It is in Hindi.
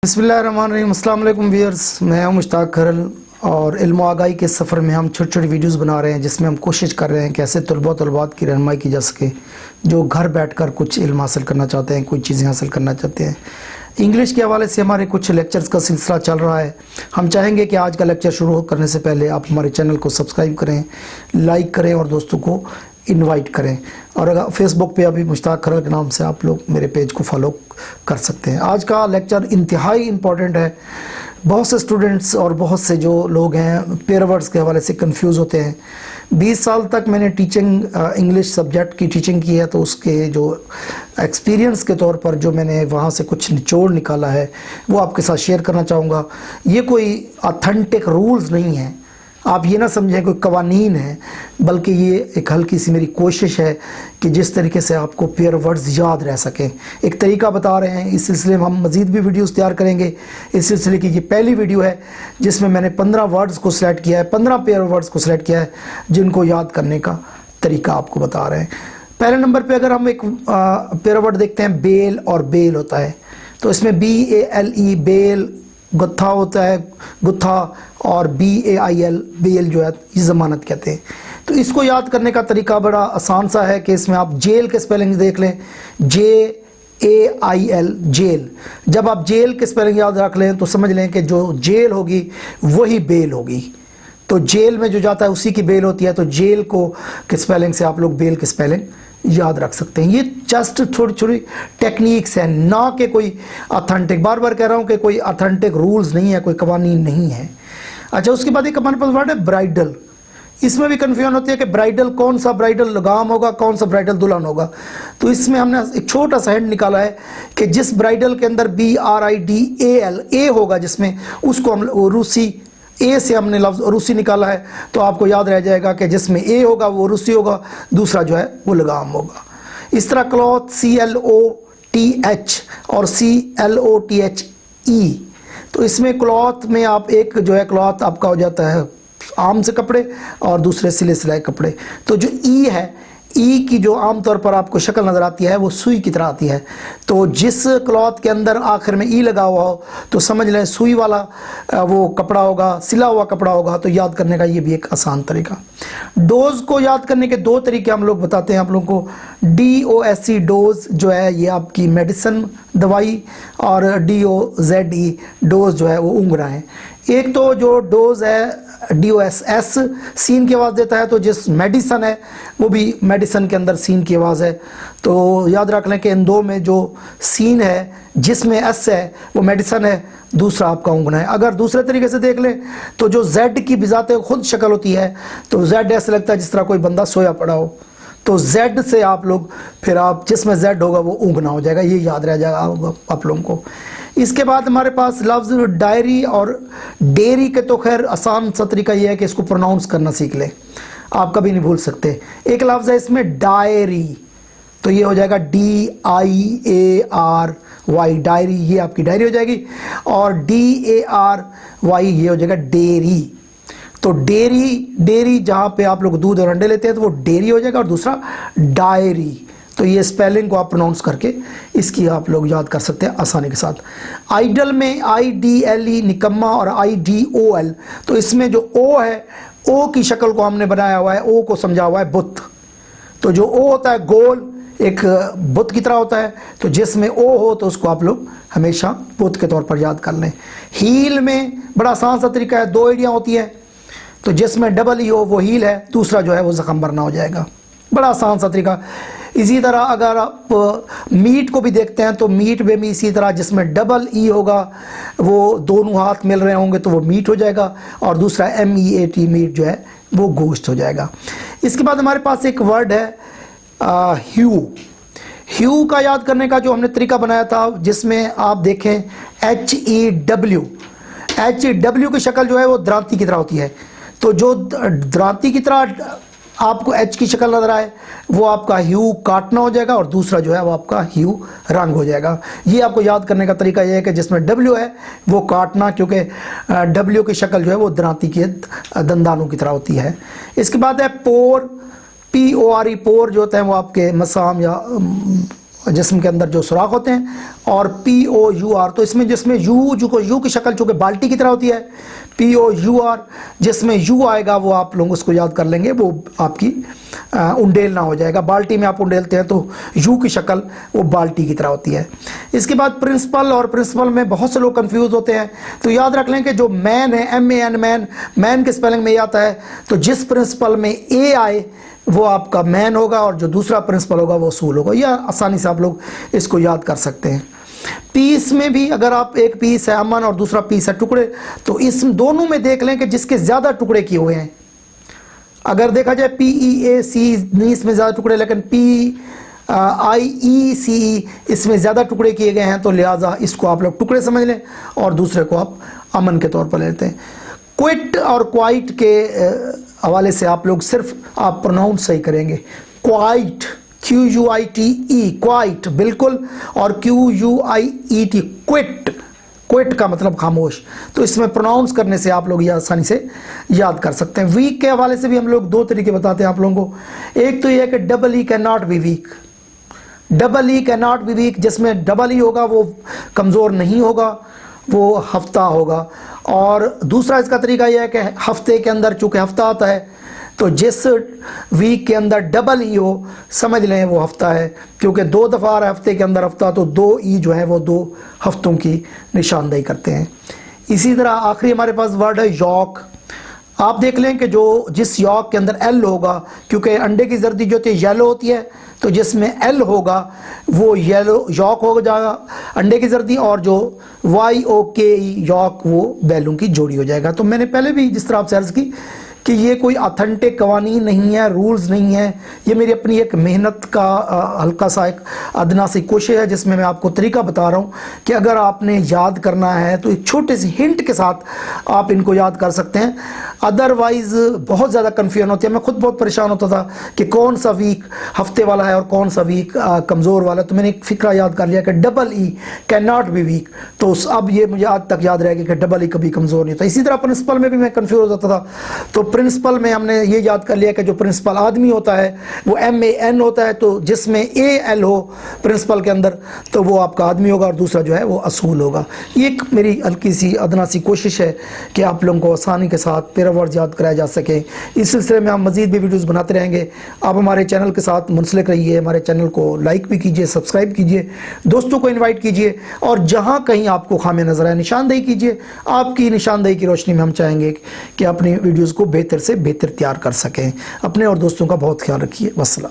बिस्मिल्लाहिर्रहमानिर्रहीम। अस्सलाम वालेकुम व्यूअर्स, मैं हूं मुश्ताक खरल और इल्म आगाही के सफ़र में हम छोटी छोटी वीडियोस बना रहे हैं जिसमें हम कोशिश कर रहे हैं कैसे तलबात की रहनुमाई की जा सके जो घर बैठकर कुछ इल्म हासिल करना चाहते हैं, कोई चीज़ें हासिल करना चाहते हैं। इंग्लिश के हवाले से हमारे कुछ लेक्चर्स का सिलसिला चल रहा है। हम चाहेंगे कि आज का लेक्चर शुरू करने से पहले आप हमारे चैनल को सब्सक्राइब करें, लाइक करें और दोस्तों को इनवाइट करें। और अगर फेसबुक पे अभी मुश्ताक खरल के नाम से आप लोग मेरे पेज को फॉलो कर सकते हैं। आज का लेक्चर इंतहाई इम्पॉर्टेंट है। बहुत से स्टूडेंट्स और बहुत से जो लोग हैं पेयर वर्ड्स के हवाले से कंफ्यूज होते हैं। 20 साल तक मैंने टीचिंग इंग्लिश सब्जेक्ट की टीचिंग की है, तो उसके जो एक्सपीरियंस के तौर पर जो मैंने वहाँ से कुछ निचोड़ निकाला है वो आपके साथ शेयर करना चाहूँगा। ये कोई ऑथेंटिक रूल्स नहीं है, आप ये ना समझें कोई कवानीन है, बल्कि ये एक हल्की सी मेरी कोशिश है कि जिस तरीके से आपको पेयर वर्ड्स याद रह सकें, एक तरीका बता रहे हैं। इस सिलसिले में हम मज़ीद भी वीडियोस तैयार करेंगे। इस सिलसिले की ये पहली वीडियो है जिसमें मैंने 15 वर्ड्स को सिलेक्ट किया है, 15 पेयर वर्ड्स को सिलेक्ट किया है जिनको याद करने का तरीका आपको बता रहे हैं। पहले नंबर पर अगर हम एक पेयर वर्ड देखते हैं, बेल और बेल होता है, तो इसमें BALE बेल गुत्था होता है, गुत्था, और BAIL बेल जो है ये ज़मानत कहते हैं। तो इसको याद करने का तरीका बड़ा आसान सा है कि इसमें आप जेल के स्पेलिंग देख लें, JAIL जेल। जब आप जेल के स्पेलिंग याद रख लें तो समझ लें कि जो जेल होगी वही बेल होगी। तो जेल में जो जाता है उसी की बेल होती है, तो जेल को के स्पेलिंग से आप लोग बेल के स्पेलिंग याद रख सकते हैं। ये जस्ट छोटी छोटी टेक्निक्स हैं, ना कि कोई ऑथेंटिक, बार बार कह रहा हूँ कि कोई ऑथेंटिक रूल्स नहीं है, कोई कवानीन नहीं है। अच्छा, उसके बाद एक हमारे पास वर्ड है ब्राइडल। इसमें भी कन्फ्यूजन होती है कि ब्राइडल कौन सा ब्राइडल लगाम होगा, कौन सा ब्राइडल दुल्हन होगा। तो इसमें हमने एक छोटा सा हिंट निकाला है कि जिस ब्राइडल के अंदर BRIDAL ए होगा, जिसमें उसको हम रूसी ए से हमने लफ्ज़ रूसी निकाला है, तो आपको याद रह जाएगा कि जिसमें ए होगा वो रूसी होगा, दूसरा जो है वो लगाम होगा। इस तरह क्लॉथ CLOTH और CLOTHE, तो इसमें क्लॉथ में आप एक जो है क्लॉथ आपका हो जाता है आम से कपड़े और दूसरे सिले सिलाए कपड़े। तो जो ई है, ई की जो आमतौर पर आपको शक्ल नज़र आती है वो सुई की तरह आती है। तो जिस क्लॉथ के अंदर आखिर में ई लगा हुआ हो तो समझ लें सुई वाला वो कपड़ा होगा, सिला हुआ कपड़ा होगा। तो याद करने का ये भी एक आसान तरीका। डोज को याद करने के दो तरीके हम लोग बताते हैं आप लोगों को। DOSE डोज जो है ये आपकी मेडिसिन दवाई, और DOZE डोज जो है वो उंगरा है। एक तो जो डोज है DOS सीन की आवाज़ देता है, तो जिस मेडिसन है वो भी मेडिसन के अंदर सीन की आवाज़ है। तो याद रख लें कि इन दो में जो सीन है जिसमें S है वो मेडिसन है, दूसरा आपका उंगना है। अगर दूसरे तरीके से देख लें तो जो Z की बिजाते खुद शक्ल होती है, तो Z ऐसे लगता है जिस तरह कोई बंदा सोया पड़ा हो, तो Z से आप लोग फिर आप जिसमें Z होगा वो उंगना हो जाएगा। ये याद रह जाएगा आप लोगों को। इसके बाद हमारे पास लफ्ज़ डायरी और डेयरी के, तो खैर आसान सा तरीका ये है कि इसको प्रोनाउंस करना सीख लें, आप कभी नहीं भूल सकते। एक लफ्ज़ है इसमें डायरी, तो ये हो जाएगा DIARY डायरी, ये आपकी डायरी हो जाएगी। और DARY ये हो जाएगा डेयरी। तो डेयरी जहाँ पे आप लोग दूध और अंडे लेते हैं तो वो डेयरी हो जाएगा, और दूसरा डायरी। तो ये स्पेलिंग को आप प्रोनाउंस करके इसकी आप लोग याद कर सकते हैं आसानी के साथ। आइडल में IDLE निकम्मा और IDOL, तो इसमें जो O है, O की शक्ल को हमने बनाया हुआ है, O को समझा हुआ है बुत। तो जो O होता है गोल, एक बुत की तरह होता है, तो जिसमें O हो तो उसको आप लोग हमेशा बुत के तौर पर याद कर लें। हील में बड़ा आसान सा तरीका है, दो एड़ियाँ होती हैं, तो जिसमें DE हो वो हील है, दूसरा जो है वो ज़ख्म भरना हो जाएगा। बड़ा आसान सा तरीका। इसी तरह अगर आप मीट को भी देखते हैं तो मीट में भी इसी तरह जिसमें EE होगा वो दोनों हाथ मिल रहे होंगे तो वो मीट हो जाएगा, और दूसरा MEAT मीट जो है वो गोश्त हो जाएगा। इसके बाद हमारे पास एक वर्ड है ह्यू। ह्यू का याद करने का जो हमने तरीका बनाया था, जिसमें आप देखें HEW की शक्ल जो है वो द्रांति की तरह होती है। तो जो द्रांति की तरह आपको H की शक्ल नजर आए वो आपका ह्यू काटना हो जाएगा, और दूसरा जो है वो आपका ह्यू रंग हो जाएगा। ये आपको याद करने का तरीका ये है कि जिसमें W है वो काटना, क्योंकि W की शक्ल जो है वो द्रांति के दंदानों की तरह होती है। इसके बाद है पोर, PORE पोर जो होते हैं वो आपके मसाम या जिस्म के अंदर जो सुराख होते हैं, और POUR, तो इसमें जिसमें यू की शक्ल चूँकि बाल्टी की तरह होती है, POUR, जिसमें यू आएगा वो आप लोग उसको याद कर लेंगे, वो आपकी उंडेल ना हो जाएगा। बाल्टी में आप उंडेलते हैं तो यू की शक्ल वो बाल्टी की तरह होती है। इसके बाद प्रिंसिपल, और प्रिंसिपल में बहुत से लोग कंफ्यूज होते हैं, तो याद रख लें कि जो मैन है, MAN, मैन के स्पेलिंग में ये आता है, तो जिस प्रिंसिपल में A आए वो आपका मैन होगा, और जो दूसरा प्रिंसिपल होगा वो असूल होगा। यह आसानी से आप लोग इसको याद कर सकते हैं। पीस में भी अगर आप एक पीस है अमन और दूसरा पीस है टुकड़े, तो इस दोनों में देख लें कि जिसके ज़्यादा टुकड़े किए हुए हैं। अगर देखा जाए PEAC नीस में ज़्यादा टुकड़े, लेकिन PIECE इसमें ज़्यादा टुकड़े किए गए हैं, तो लिहाजा इसको आप लोग टुकड़े समझ लें और दूसरे को आप अमन के तौर पर लेते हैं। क्विट और क्वाइट के हवाले से आप लोग सिर्फ आप प्रोनाउंस सही करेंगे। क्वाइट, QUITE, क्वाइट बिल्कुल, और QUIET क्विट, क्विट का मतलब खामोश। तो इसमें प्रोनाउंस करने से आप लोग ये आसानी से याद कर सकते हैं। वीक के हवाले से भी हम लोग दो तरीके बताते हैं आप लोगों को। एक तो ये है कि EE can not be weak, EE can not be weak, जिसमें EE होगा वो कमज़ोर नहीं होगा, वो हफ्ता होगा। और दूसरा इसका तरीका यह है कि हफ्ते के अंदर चूँकि हफ्ता आता है, तो जिस वीक के अंदर EE हो समझ लें वो हफ्ता है, क्योंकि 2 दफ़ा आ रहा है हफ्ते के अंदर हफ्ता, तो 2 ई जो है वो 2 हफ्तों की निशानदेही करते हैं। इसी तरह आखिरी हमारे पास वर्ड है यॉक। आप देख लें कि जो जिस यॉक के अंदर L होगा, क्योंकि अंडे की जर्दी जो होती है येलो होती है, तो जिसमें L होगा वो येलो यॉक हो जाएगा अंडे की जर्दी, और जो YOKE यॉक वो बैलों की जोड़ी हो जाएगा। तो मैंने पहले भी जिस तरह आपसे अर्ज़ की कि ये कोई ऑथेंटिक कवानीन नहीं है, रूल्स नहीं है, ये मेरी अपनी एक मेहनत का हल्का सा एक अदना सी कोशिश है, जिसमें मैं आपको तरीका बता रहा हूँ कि अगर आपने याद करना है तो एक छोटे से हिंट के साथ आप इनको याद कर सकते हैं। अदरवाइज़ बहुत ज़्यादा कन्फ्यूजन होती है। मैं खुद बहुत परेशान होता था कि कौन सा वीक हफ्ते वाला है और कौन सा वीक कमज़ोर वाला है। तो मैंने एक फ़िक्रा याद कर लिया कि EE can not be weak, तो अब ये मुझे आज तक याद रहेगा कि EE कभी कमज़ोर नहीं होता। इसी तरह प्रिंसिपल में भी मैं कन्फ्यूज होता था, तो प्रिंसिपल में हमने ये याद कर लिया कि जो प्रिंसिपल आदमी होता है वो MAN होता है, तो जिसमें AL हो प्रिंसिपल के अंदर तो वो आपका आदमी होगा, और दूसरा जो है वो असूल होगा। ये एक मेरी हल्की सी अदना सी कोशिश है कि आप लोगों को आसानी के साथ पेरा वर्ड याद कराया जा सके। इस सिलसिले में हम मज़ीद भी वीडियोज़ बनाते रहेंगे। आप हमारे चैनल के साथ मुंसलिक रहिए, हमारे चैनल को लाइक भी कीजिए, सब्सक्राइब कीजिए, दोस्तों को इन्वाइट कीजिए, और जहाँ कहीं आपको खामी नज़र आए निशानदेही कीजिए। आपकी निशानदेही की रोशनी में हम चाहेंगे कि अपनी वीडियोज़ को बेहतर से बेहतर तैयार कर सकें। अपने और दोस्तों का बहुत ख्याल रखिए। वस्सलाम।